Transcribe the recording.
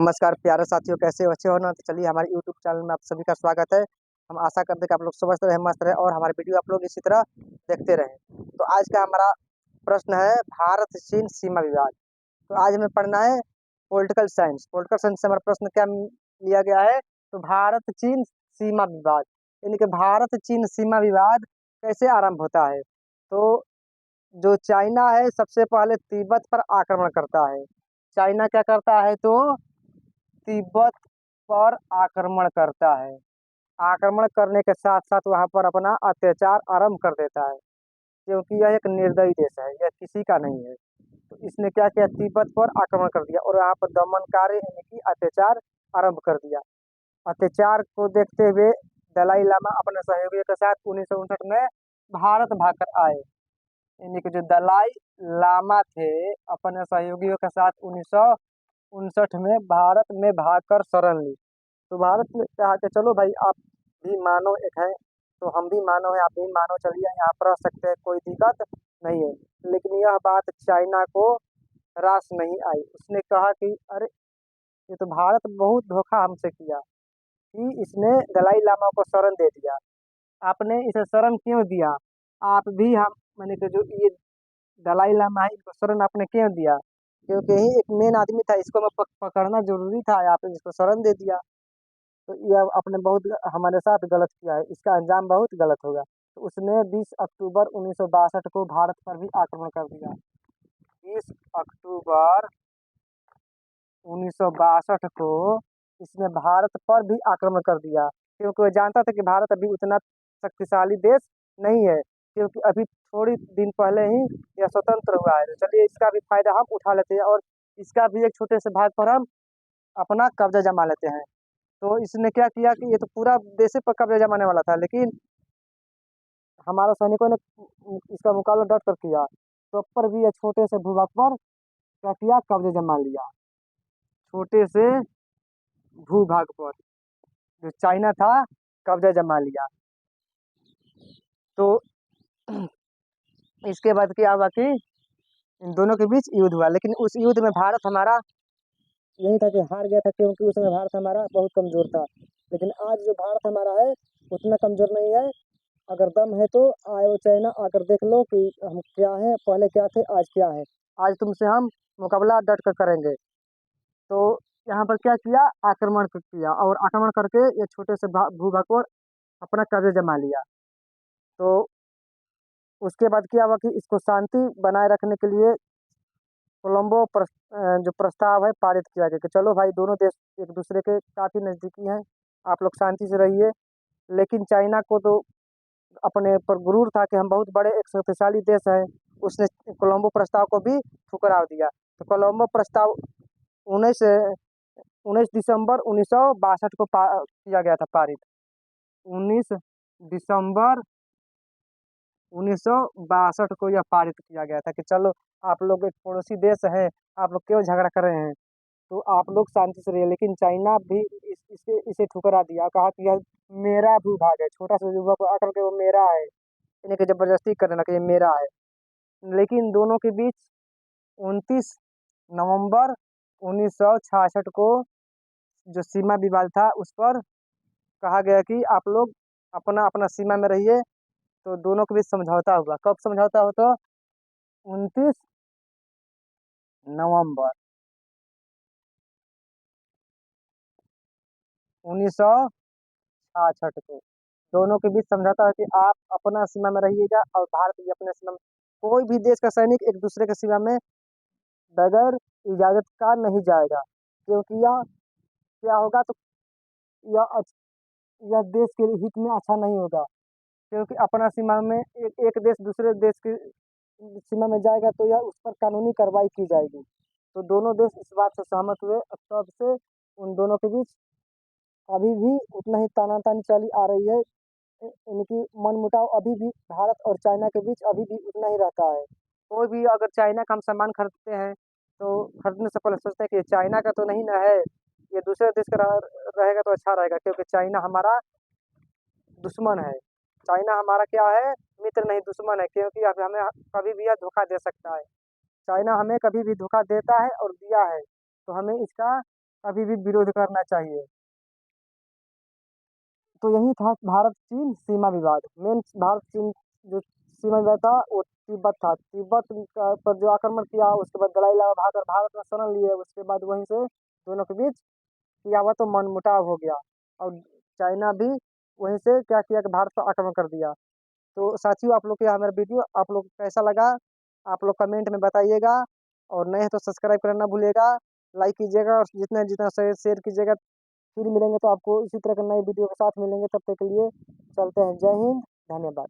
नमस्कार प्यारे साथियों, कैसे हो? अच्छे हो ना? तो चलिए हमारे यूट्यूब चैनल में आप सभी का स्वागत है। हम आशा करते हैं कि आप लोग स्वस्थ रहें, मस्त रहें और हमारे वीडियो आप लोग इसी तरह देखते रहें। तो आज का हमारा प्रश्न है भारत-चीन सीमा विवाद। तो आज हमें पढ़ना है पॉलिटिकल साइंस। पॉलिटिकल साइंस से हमारा प्रश्न क्या लिया गया है? तो भारत-चीन सीमा विवाद, यानी कि भारत-चीन सीमा विवाद कैसे आरंभ होता है? तो जो चाइना है सबसे पहले तिब्बत पर आक्रमण करता है। चाइना क्या करता है? तो तिब्बत पर आक्रमण करता है। आक्रमण करने के साथ-साथ वहाँ पर अपना अत्याचार आरंभ कर देता है, क्योंकि यह एक निर्दयी देश है, यह किसी का नहीं है। तो इसने क्या किया? तिब्बत पर आक्रमण कर दिया और यहाँ पर दमनकारी यानी कि अत्याचार आरंभ कर दिया। अत्याचार को देखते हुए दलाई लामा अपने सहयोगियों के साथ 1959 में भारत भागकर आए। यानी कि जो दलाई लामा थे, अपने सहयोगियों के साथ 1959 में भारत में भागकर शरण ली। तो भारत ने कहा कि चलो भाई आप भी मानव एक हैं, तो हम भी मानव हैं, आप भी मानव, चलिए यहाँ पर रह सकते हैं, कोई दिक्कत नहीं है। लेकिन यह बात चाइना को रास नहीं आई। उसने कहा कि अरे ये तो भारत बहुत धोखा हमसे किया कि इसने दलाई लामा को शरण दे दिया। आपने इसे शरण क्यों दिया? आप भी हम माने कि जो ये दलाई लामा है इनको शरण आपने क्यों दिया? क्योंकि यही एक मेन आदमी था, इसको मैं पकड़ना जरूरी था, आपने इसको शरण दे दिया। तो यह आपने बहुत हमारे साथ गलत किया है, इसका अंजाम बहुत गलत होगा। तो उसने 20 अक्टूबर 1962 को भारत पर भी आक्रमण कर दिया। 20 अक्टूबर 1962 को इसने भारत पर भी आक्रमण कर दिया, क्योंकि वो जानता था कि भारत अभी उतना शक्तिशाली देश नहीं है, क्योंकि अभी थोड़ी दिन पहले ही यह स्वतंत्र हुआ है। तो चलिए इसका भी फायदा हम उठा लेते हैं और इसका भी एक छोटे से भाग पर हम अपना कब्जा जमा लेते हैं। तो इसने क्या किया कि ये तो पूरा देश पर कब्जा जमाने वाला था, लेकिन हमारा सैनिकों ने इसका मुकाबला डट कर किया। तो पर भी ये छोटे से भूभाग पर क्या किया? कब्जा जमा लिया। छोटे से भूभाग पर जो चाइना था, कब्जा जमा लिया। तो इसके बाद क्या हुआ कि इन दोनों के बीच युद्ध हुआ, लेकिन उस युद्ध में भारत हमारा यही था कि हार गया था, क्योंकि उस समय भारत हमारा बहुत कमजोर था। लेकिन आज जो भारत हमारा है उतना कमजोर नहीं है। अगर दम है तो आओ चाइना आकर देख लो कि हम क्या हैं, पहले क्या थे, आज क्या है। आज तुमसे हम मुकाबला डट कर करेंगे। तो यहाँ पर क्या किया? आक्रमण किया और आक्रमण करके ये छोटे से भूभाग पर अपना कब्जा जमा लिया। तो उसके बाद क्या हुआ कि इसको शांति बनाए रखने के लिए कोलंबो जो प्रस्ताव है पारित किया गया कि चलो भाई दोनों देश एक दूसरे के काफी नजदीकी हैं, आप लोग शांति से रहिए। लेकिन चाइना को तो अपने पर गुरूर था कि हम बहुत बड़े एक शक्तिशाली देश हैं। उसने कोलंबो प्रस्ताव को भी ठुकरा दिया। तो कोलंबो प्रस्ताव 19 दिसंबर 1962 को किया गया था पारित। 19 दिसंबर 1962 को यह पारित किया गया था कि चलो आप लोग एक पड़ोसी देश हैं, आप लोग क्यों झगड़ा कर रहे हैं, तो आप लोग शांति से रहिए। लेकिन चाइना भी इसे ठुकरा दिया, कहा कि यह मेरा भूभाग है, छोटा सा भूभाग को आकर के वो मेरा है, यानी कि जबरदस्ती करना कि ये मेरा है। लेकिन दोनों के बीच 29 नवंबर 1966 को जो सीमा विवाद था उस पर कहा गया कि आप लोग अपना अपना सीमा में रहिए। तो दोनों के बीच समझौता हुआ। कब समझौता हो? तो 29 नवंबर 1966 को दोनों के बीच समझौता है कि आप अपना सीमा में रहिएगा और भारत भी अपने सीमा में। कोई भी देश का सैनिक एक दूसरे के सीमा में बगैर इजाजत का नहीं जाएगा, क्योंकि यह क्या होगा? तो यह यह देश के हित में अच्छा नहीं होगा। क्योंकि अपना सीमा में एक देश दूसरे देश की सीमा में जाएगा तो यह उस पर कानूनी कार्रवाई की जाएगी। तो दोनों देश इस बात से सहमत हुए और तब से उन दोनों के बीच अभी भी उतना ही तानातानी चली आ रही है। इनकी मनमुटाव अभी भी भारत और चाइना के बीच अभी भी उतना ही रहता है। कोई भी अगर चाइना का हम सामान खरीदते हैं तो खरीदने से पहले सोचते हैं कि ये चाइना का तो नहीं ना है, ये दूसरे देश का रहेगा तो अच्छा रहेगा, क्योंकि चाइना हमारा दुश्मन है। चाइना हमारा क्या है? मित्र नहीं दुश्मन है, क्योंकि अब हमें कभी भी यह धोखा दे सकता है। चाइना हमें कभी भी धोखा देता है और दिया है, तो हमें इसका कभी भी विरोध करना चाहिए। तो यही था भारत चीन सीमा विवाद। मेन भारत चीन जो सीमा विवाद था वो तिब्बत था। तिब्बत पर जो आक्रमण किया उसके बाद दलाई लामा भागकर भारत में शरण लिए, उसके बाद वहीं से दोनों के बीच किया हुआ तो मनमुटाव हो गया। और चाइना भी वहीं से क्या किया कि भारत पर आक्रमण कर दिया। तो साथियों, आप लोग को यह मेरा वीडियो आप लोग को कैसा लगा, आप लोग कमेंट में बताइएगा। और नए हैं तो सब्सक्राइब करना भूलिएगा, लाइक कीजिएगा और जितना जितना शेयर शेयर कीजिएगा। फिर मिलेंगे तो आपको इसी तरह के नए वीडियो के साथ मिलेंगे, तब तक के लिए चलते हैं। जय हिंद, धन्यवाद।